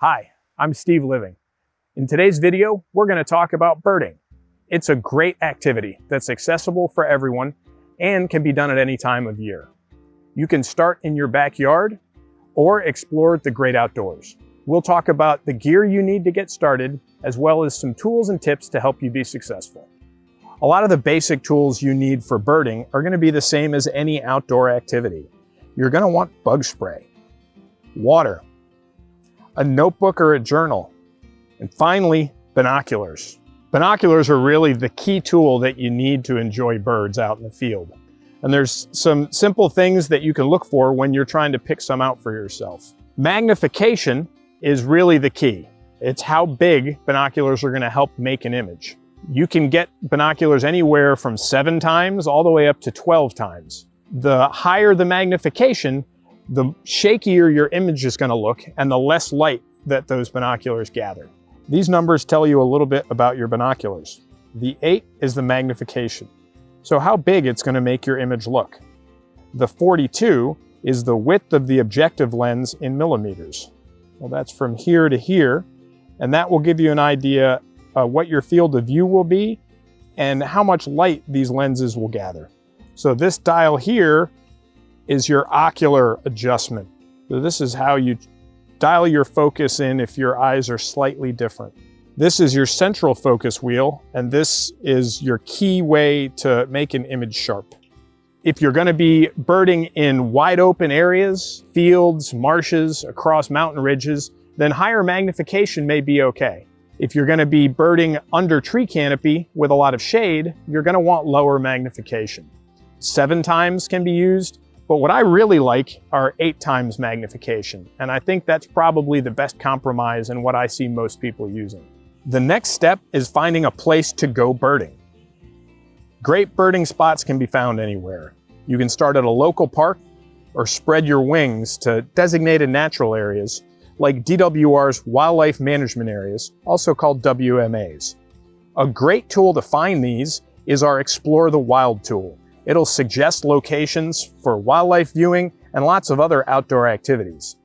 Hi, I'm Steve Living. In today's video, we're going to talk about birding. It's a great activity that's accessible for everyone and can be done at any time of year. You can start in your backyard or explore the great outdoors. We'll talk about the gear you need to get started, as well as some tools and tips to help you be successful. A lot of the basic tools you need for birding are going to be the same as any outdoor activity. You're going to want bug spray, water, a notebook or a journal, and finally, binoculars. Binoculars are really the key tool that you need to enjoy birds out in the field. And there's some simple things that you can look for when you're trying to pick some out for yourself. Magnification is really the key. It's how big binoculars are going to help make an image. You can get binoculars anywhere from 7 times all the way up to 12 times. The higher the magnification, the shakier your image is going to look and the less light that those binoculars gather. These numbers tell you a little bit about your binoculars. The 8 is the magnification, so how big it's going to make your image look. The 42 is the width of the objective lens in millimeters. Well, that's from here to here, and that will give you an idea what your field of view will be and how much light these lenses will gather. So this dial here is your ocular adjustment. So this is how you dial your focus in if your eyes are slightly different. This is your central focus wheel, and this is your key way to make an image sharp. If you're going to be birding in wide open areas, fields, marshes, across mountain ridges, then higher magnification may be okay. If you're going to be birding under tree canopy with a lot of shade, you're going to want lower magnification. 7 times can be used, but what I really like are 8 times magnification, and I think that's probably the best compromise and what I see most people using. The next step is finding a place to go birding. Great birding spots can be found anywhere. You can start at a local park or spread your wings to designated natural areas like DWR's Wildlife Management Areas, also called WMAs. A great tool to find these is our Explore the Wild tool. It'll suggest locations for wildlife viewing and lots of other outdoor activities.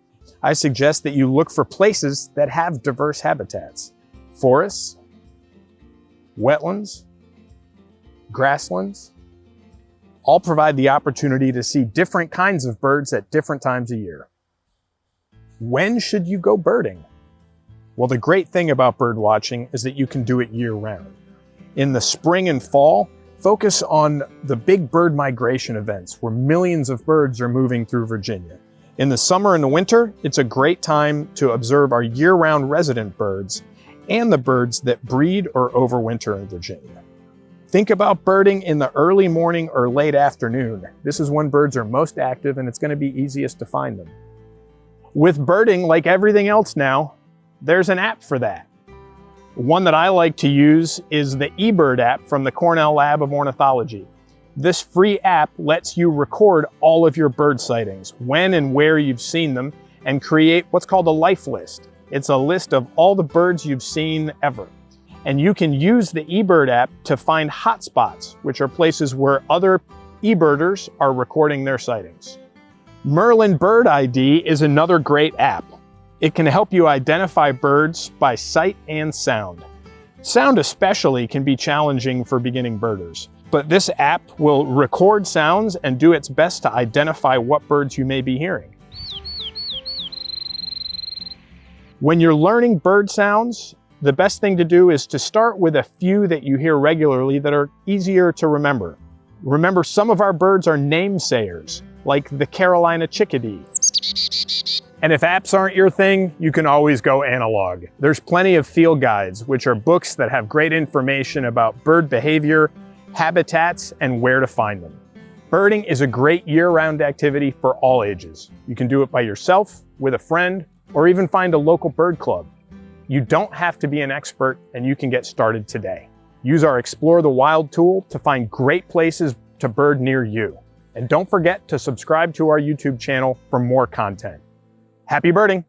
I suggest that you look for places that have diverse habitats. Forests, wetlands, grasslands, all provide the opportunity to see different kinds of birds at different times of year. When should you go birding? Well, the great thing about bird watching is that you can do it year-round. In the spring and fall, focus on the big bird migration events where millions of birds are moving through Virginia. In the summer and the winter, it's a great time to observe our year-round resident birds and the birds that breed or overwinter in Virginia. Think about birding in the early morning or late afternoon. This is when birds are most active and it's going to be easiest to find them. With birding, like everything else now, there's an app for that. One that I like to use is the eBird app from the Cornell Lab of Ornithology. This free app lets you record all of your bird sightings, when and where you've seen them, and create what's called a life list. It's a list of all the birds you've seen ever. And you can use the eBird app to find hotspots, which are places where other eBirders are recording their sightings. Merlin Bird ID is another great app. It can help you identify birds by sight and sound. Sound especially can be challenging for beginning birders, but this app will record sounds and do its best to identify what birds you may be hearing. When you're learning bird sounds, the best thing to do is to start with a few that you hear regularly that are easier to remember. Remember, some of our birds are namesayers, like the Carolina chickadee. And if apps aren't your thing, you can always go analog. There's plenty of field guides, which are books that have great information about bird behavior, habitats, and where to find them. Birding is a great year-round activity for all ages. You can do it by yourself, with a friend, or even find a local bird club. You don't have to be an expert, and you can get started today. Use our Explore the Wild tool to find great places to bird near you. And don't forget to subscribe to our YouTube channel for more content. Happy birding!